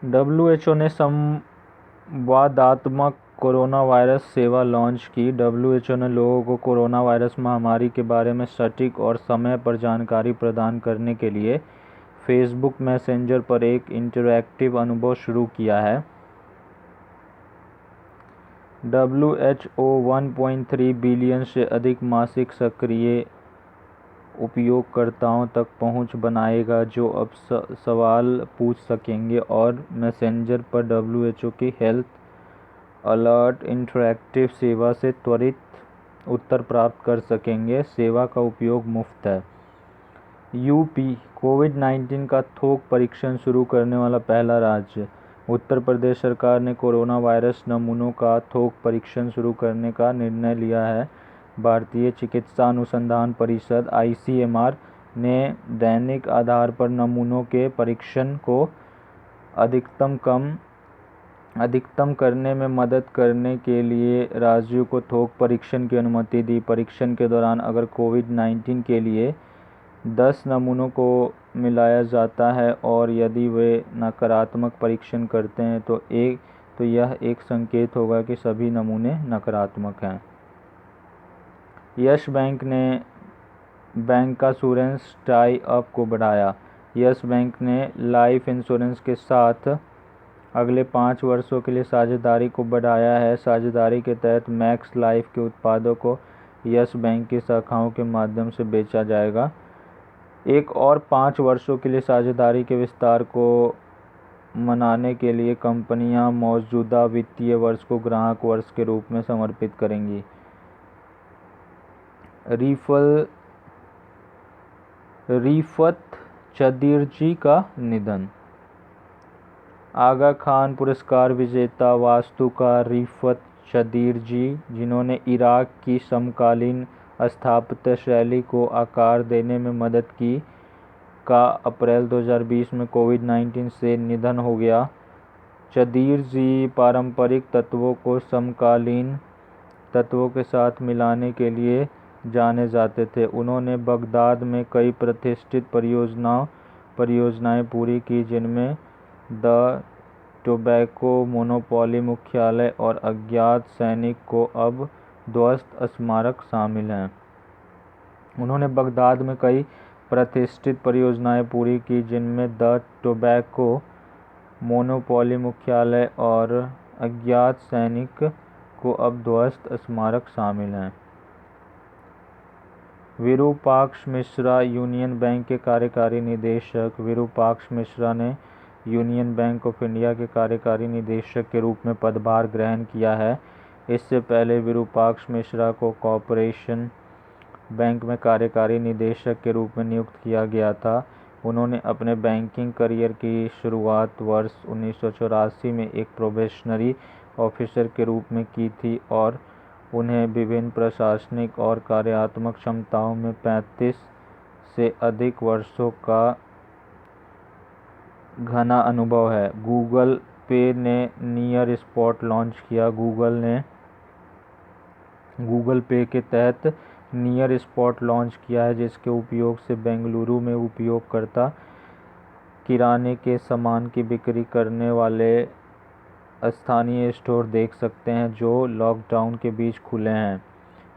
WHO ने संवादात्मक corona virus सेवा लॉन्च की। डब्ल्यूएचओ ने लोगों को कोरोना वायरस महामारी के बारे में सटीक और समय पर जानकारी प्रदान करने के लिए फेसबुक मैसेंजर पर एक इंटरैक्टिव अनुभव शुरू किया है। डब्ल्यूएचओ 1.3 बिलियन से अधिक मासिक सक्रिय उपयोगकर्ताओं तक पहुंच बनाएगा जो अब सवाल पूछ सकेंगे और मैसेंजर पर डब्ल्यूएचओ की हेल्थ अलर्ट इंटरैक्टिव सेवा से त्वरित उत्तर प्राप्त कर सकेंगे। सेवा का उपयोग मुफ्त है। यूपी कोविड-19 का थोक परीक्षण शुरू करने वाला पहला राज्य। उत्तर प्रदेश सरकार ने कोरोना वायरस नमूनों का थोक परीक्षण शुरू करने का निर्णय लिया है। भारतीय चिकित्सा अनुसंधान परिषद (आईसीएमआर) ने दैनिक आधार पर नमूनों के परीक्षण को अधिकतम करने में मदद करने के लिए राज्यों को थोक परीक्षण की अनुमति दी। परीक्षण के दौरान अगर कोविड-19 के लिए 10 नमूनों को मिलाया जाता है और यदि वे नकारात्मक परीक्षण करते हैं तो यह एक संकेत होगा कि सभी नमूने नकारात्मक हैं। यस बैंक ने बैंकासुरेंस टाई अप को बढ़ाया। यस बैंक ने लाइफ इंश्योरेंस के साथ अगले 5 वर्षों के लिए साझेदारी को बढ़ाया है। साझेदारी के तहत मैक्स लाइफ के उत्पादों को यस बैंक की शाखाओं के माध्यम से बेचा जाएगा। एक और 5 वर्षों के लिए साझेदारी के विस्तार को मनाने के लिए कंपनियां मौजूदा वित्तीय वर्ष को ग्राहक वर्ष के रूप में समर्पित करेंगी। रिफत चदीरजी का निधन। आगा खान पुरस्कार विजेता वास्तुकार रिफत चदीरजी, जिन्होंने इराक की समकालीन स्थापत्य शैली को आकार देने में मदद की, का अप्रैल 2020 में कोविड-19 से निधन हो गया। चदीरजी पारंपरिक तत्वों को समकालीन तत्वों के साथ मिलाने के लिए जाने जाते थे। उन्होंने बगदाद में कई प्रतिष्ठित परियोजनाएं पूरी की, जिनमें द टोबैको मोनोपोली मुख्यालय और अज्ञात सैनिक को अब ध्वस्त स्मारक शामिल हैं। उन्होंने बगदाद में कई प्रतिष्ठित परियोजनाएं पूरी की, जिनमें द टोबैको मोनोपोली मुख्यालय और अज्ञात सैनिक को अब ध्वस्त स्मारक शामिल हैं। विरूपाक्ष मिश्रा यूनियन बैंक के कार्यकारी निदेशक। विरूपाक्ष मिश्रा ने यूनियन बैंक ऑफ इंडिया के कार्यकारी निदेशक के रूप में पदभार ग्रहण किया है। इससे पहले विरूपाक्ष मिश्रा को कॉर्पोरेशन बैंक में कार्यकारी निदेशक के रूप में नियुक्त किया गया था। उन्होंने अपने बैंकिंग करियर की शुरुआत वर्ष 1984 में एक प्रोबेशनरी ऑफिसर के रूप में की थी और उन्हें विभिन्न प्रशासनिक और कार्यात्मक क्षमताओं में 35 से अधिक वर्षों का घना अनुभव है। गूगल पे ने नियर स्पॉट लॉन्च किया। गूगल पे के तहत नियर स्पॉट लॉन्च किया है, जिसके उपयोग से बेंगलुरु में उपयोगकर्ता किराने के सामान की बिक्री करने वाले स्थानीय स्टोर देख सकते हैं जो लॉकडाउन के बीच खुले हैं।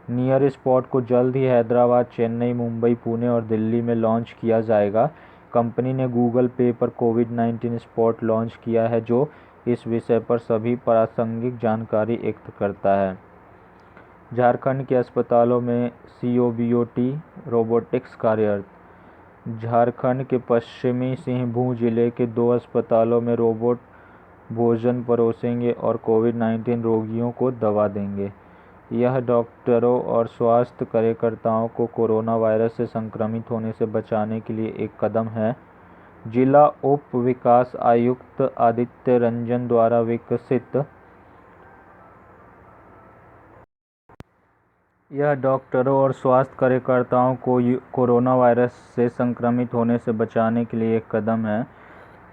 नियर स्पॉट को जल्द ही हैदराबाद, चेन्नई, मुंबई, पुणे और दिल्ली में लॉन्च किया जाएगा। कंपनी ने गूगल पे पर कोविड-19 स्पॉट लॉन्च किया है, जो इस विषय पर सभी प्रासंगिक जानकारी एकत्र करता है। झारखंड के अस्पतालों में सीओबीओटी रोबोटिक्स कार्यरत। झारखंड के पश्चिमी सिंहभूम जिले के 2 अस्पतालों में रोबोट भोजन परोसेंगे और कोविड-19 रोगियों को दवा देंगे। यह डॉक्टरों और स्वास्थ्य कार्यकर्ताओं को कोरोना वायरस से संक्रमित होने से बचाने के लिए एक कदम है। जिला उप विकास आयुक्त आदित्य रंजन द्वारा विकसित यह डॉक्टरों और स्वास्थ्य कार्यकर्ताओं को कोरोना वायरस से संक्रमित होने से बचाने के लिए एक कदम है।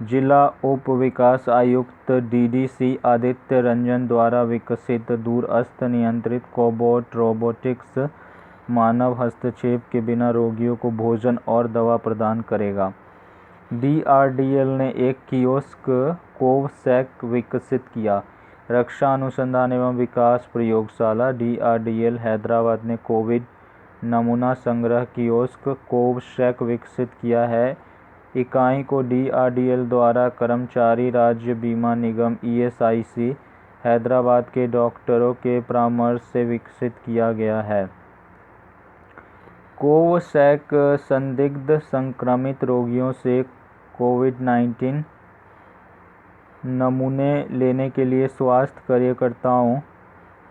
जिला उप विकास आयुक्त डीडीसी आदित्य रंजन द्वारा विकसित दूरस्थ नियंत्रित कोबॉट रोबोटिक्स मानव हस्तक्षेप के बिना रोगियों को भोजन और दवा प्रदान करेगा। DRDL ने एक कियोस्क कोवसैक विकसित किया। रक्षा अनुसंधान एवं विकास प्रयोगशाला DRDL हैदराबाद ने कोविड नमूना संग्रह कियोस्क कोवसैक विकसित किया है। इकाई को DRDL द्वारा कर्मचारी राज्य बीमा निगम ESIC हैदराबाद के डॉक्टरों के परामर्श से विकसित किया गया है। कोवसैक संदिग्ध संक्रमित रोगियों से कोविड-19 नमूने लेने के लिए स्वास्थ्य कार्यकर्ताओं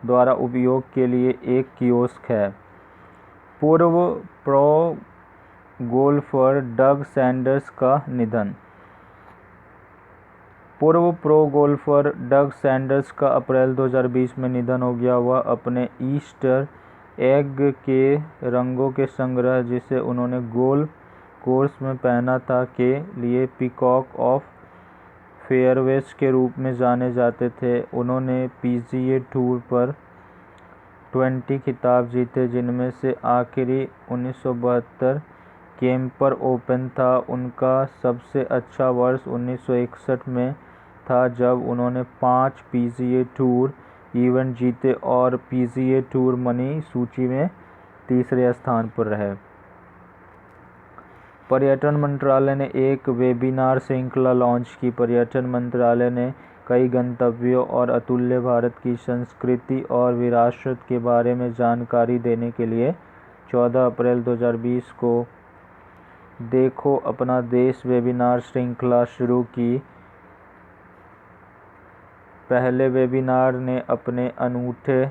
द्वारा उपयोग के लिए एक कियोस्क है। पूर्व प्रो गोल्फर डग सैंडर्स का निधन। पूर्व प्रो गोल्फर डग सैंडर्स का अप्रैल 2020 में निधन हो गया। वह अपने ईस्टर एग के रंगों के संग्रह, जिसे उन्होंने गोल्फ कोर्स में पहना था, के लिए पीकॉक ऑफ फेयरवेज के रूप में जाने जाते थे। उन्होंने PGA टूर पर 20 खिताब जीते, जिनमें से आखिरी 1972 केम्पर ओपन था। उनका सबसे अच्छा वर्ष 1961 में था, जब उन्होंने 5 PGA टूर इवेंट जीते और PGA टूर मनी सूची में तीसरे स्थान पर रहे। पर्यटन मंत्रालय ने एक वेबिनार श्रृंखला लॉन्च की। पर्यटन मंत्रालय ने कई गंतव्यों और अतुल्य भारत की संस्कृति और विरासत के बारे में जानकारी देने के लिए 14 अप्रैल 2020 को देखो अपना देश वेबिनार श्रृंखला शुरू की। पहले वेबिनार ने अपने अनूठे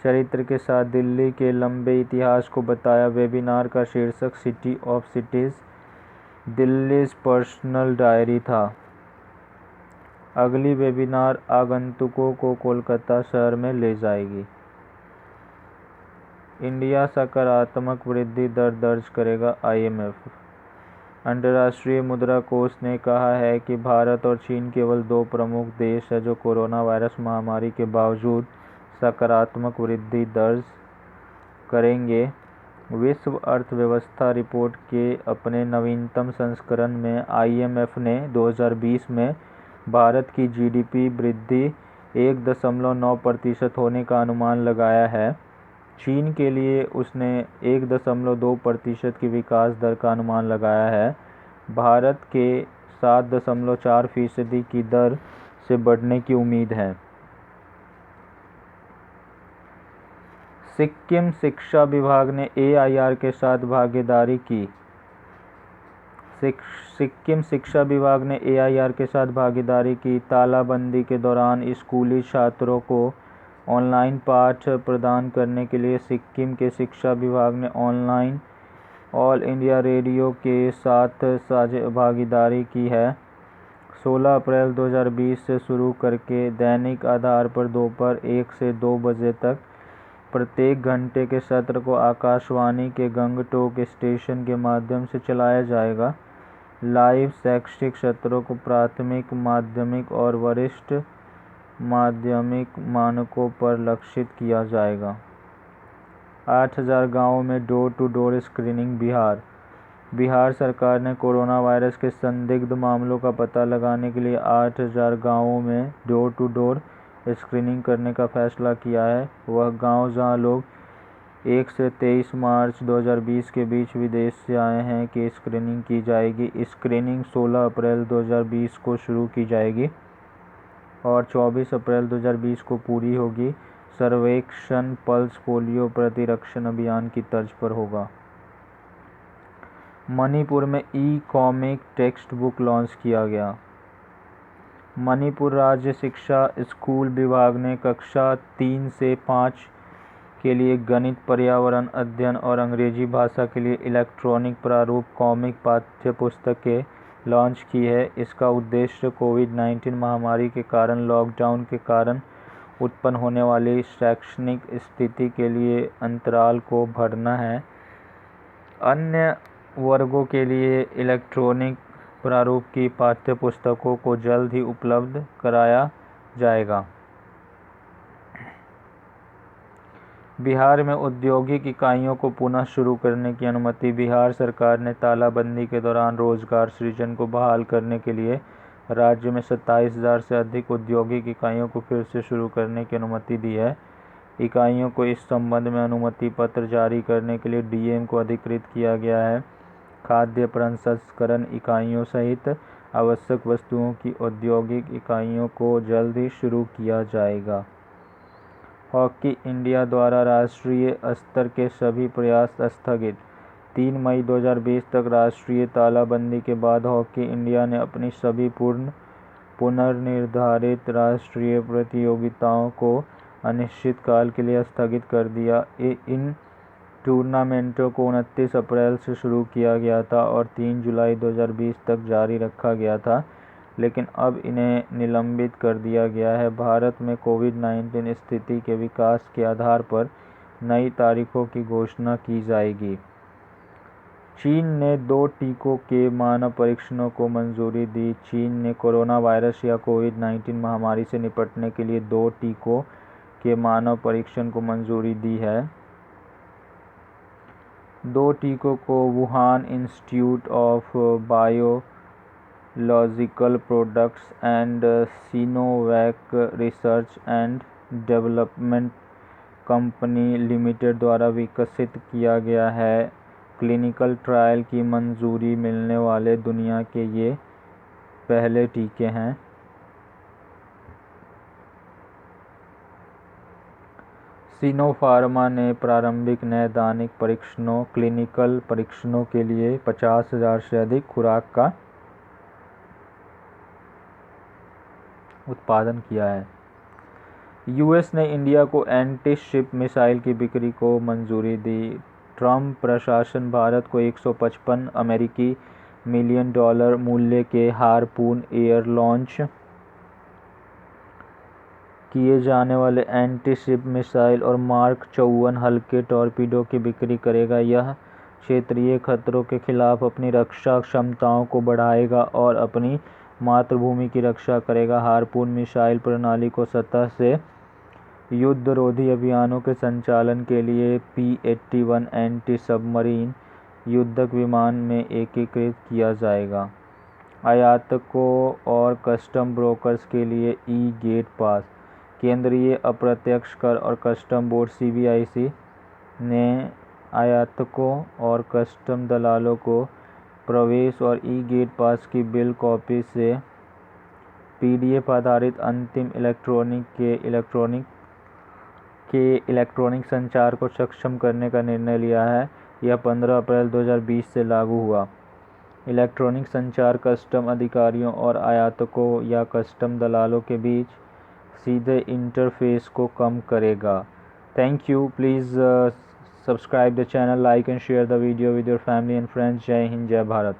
चरित्र के साथ दिल्ली के लंबे इतिहास को बताया। वेबिनार का शीर्षक city of cities, Delhi's personal diary था। अगली वेबिनार आगंतुकों को कोलकाता शहर में ले जाएगी। इंडिया सकारात्मक वृद्धि दर दर्ज करेगा, IMF। अंतर्राष्ट्रीय मुद्रा कोष ने कहा है कि भारत और चीन केवल दो प्रमुख देश हैं जो कोरोना वायरस महामारी के बावजूद सकारात्मक वृद्धि दर्ज करेंगे। विश्व अर्थव्यवस्था रिपोर्ट के अपने नवीनतम संस्करण में IMF ने 2020 में भारत की GDP वृद्धि 1.9% होने का अनुमान लगाया है। चीन के लिए उसने 1.2% की विकास दर का अनुमान लगाया है। भारत के 7.4% की दर से बढ़ने की उम्मीद है। सिक्किम शिक्षा विभाग ने AIR के साथ भागीदारी की। सिक्किम शिक्षा विभाग ने AIR के साथ भागीदारी की। तालाबंदी के दौरान स्कूली छात्रों को ऑनलाइन पाठ प्रदान करने के लिए सिक्किम के शिक्षा विभाग ने ऑनलाइन ऑल इंडिया रेडियो के साथ भागीदारी की है। 16 अप्रैल 2020 से शुरू करके दैनिक आधार पर दोपहर 1 से 2 बजे तक प्रत्येक घंटे के सत्र को आकाशवाणी के गंगटोक स्टेशन के माध्यम से चलाया जाएगा। लाइव शैक्षिक सत्रों को प्राथमिक, माध्यमिक और वरिष्ठ माध्यमिक मानकों पर लक्षित किया जाएगा। 8000 गाँवों में door to door screening. Bihar सरकार ने कोरोना वायरस के संदिग्ध मामलों का पता लगाने के लिए 8000 गाँवों में डोर टू डोर स्क्रीनिंग करने का फैसला किया है। वह गांव जहां लोग 1 से 23 मार्च 2020 के बीच विदेश से आए हैं की स्क्रीनिंग की जाएगी। स्क्रीनिंग 16 अप्रैल 2020 को शुरू की जाएगी और 24 अप्रैल 2020 को पूरी होगी। सर्वेक्षण पल्स पोलियो प्रतिरक्षण अभियान की तर्ज पर होगा। मणिपुर में ई-कॉमिक टेक्स्ट बुक लॉन्च किया गया। मणिपुर राज्य शिक्षा स्कूल विभाग ने कक्षा 3 से 5 के लिए गणित, पर्यावरण अध्ययन और अंग्रेजी भाषा के लिए इलेक्ट्रॉनिक प्रारूप कॉमिक पाठ्य पुस्तकें लॉन्च की है। इसका उद्देश्य कोविड-19 महामारी के कारण लॉकडाउन के कारण उत्पन्न होने वाली शैक्षणिक स्थिति के लिए अंतराल को भरना है। अन्य वर्गों के लिए इलेक्ट्रॉनिक प्रारूप की पाठ्य पुस्तकों को जल्द ही उपलब्ध कराया जाएगा। बिहार में औद्योगिक इकाइयों को पुनः शुरू करने की अनुमति। बिहार सरकार ने तालाबंदी के दौरान रोजगार सृजन को बहाल करने के लिए राज्य में 27,000 से अधिक औद्योगिक इकाइयों को फिर से शुरू करने की अनुमति दी है। इकाइयों को इस संबंध में अनुमति पत्र जारी करने के लिए डीएम को अधिकृत किया गया है। खाद्य प्रसंस्करण इकाइयों सहित आवश्यक वस्तुओं की औद्योगिक इकाइयों को जल्द ही शुरू किया जाएगा। हॉकी इंडिया द्वारा राष्ट्रीय स्तर के सभी प्रयास स्थगित। 3 मई 2020 तक राष्ट्रीय तालाबंदी के बाद हॉकी इंडिया ने अपनी सभी पुनर्निर्धारित राष्ट्रीय प्रतियोगिताओं को अनिश्चितकाल के लिए स्थगित कर दिया। इन टूर्नामेंटों को 29 अप्रैल से शुरू किया गया था और 3 जुलाई 2020 तक जारी रखा गया था, लेकिन अब इन्हें निलंबित कर दिया गया है। भारत में कोविड-19 स्थिति के विकास के आधार पर नई तारीखों की घोषणा की जाएगी। चीन ने 2 टीकों के मानव परीक्षणों को मंजूरी दी। चीन ने कोरोना वायरस या कोविड-19 महामारी से निपटने के लिए 2 टीकों के मानव परीक्षण को मंजूरी दी है। 2 टीकों को Wuhan institute of biological products and Sinovac research and development company limited द्वारा विकसित किया गया है। क्लिनिकल ट्रायल की मंजूरी मिलने वाले दुनिया के ये पहले टीके हैं। सिनोफार्मा ने प्रारंभिक नैदानिक परीक्षणों क्लिनिकल परीक्षणों के लिए 50,000 से अधिक खुराक का उत्पादन किया है। यूएस ने इंडिया को एंटी-शिप मिसाइल की बिक्री को मंजूरी दी। ट्रंप प्रशासन भारत को $155 अमेरिकी मिलियन मूल्य के हार्पून एयर लॉन्च किए जाने वाले एंटी-शिप मिसाइल और मार्क 54 हल्के टॉर्पीडो की बिक्री करेगा। यह क्षेत्रीय खतरों के खिलाफ अपनी रक्षा क्षमताओं को बढ़ाएगा और अपनी मातृभूमि की रक्षा करेगा। हार्पून मिसाइल प्रणाली को सतह से युद्धरोधी अभियानों के संचालन के लिए P-81 एंटी सबमरीन युद्धक विमान में एकीकृत किया जाएगा। आयातकों और कस्टम ब्रोकर्स के लिए ई-गेट पास। केंद्रीय अप्रत्यक्ष कर और कस्टम बोर्ड CBIC ने आयातकों और कस्टम दलालों को प्रवेश और ई-गेट पास की बिल कॉपी से PDF आधारित अंतिम इलेक्ट्रॉनिक संचार को सक्षम करने का निर्णय लिया है। यह 15 अप्रैल 2020 से लागू हुआ। इलेक्ट्रॉनिक संचार कस्टम अधिकारियों और आयातकों या कस्टम दलालों के बीच सीधे इंटरफेस को कम करेगा। Thank you. Please subscribe the channel, like and share the video with your family and friends. जय हिंद, जय भारत।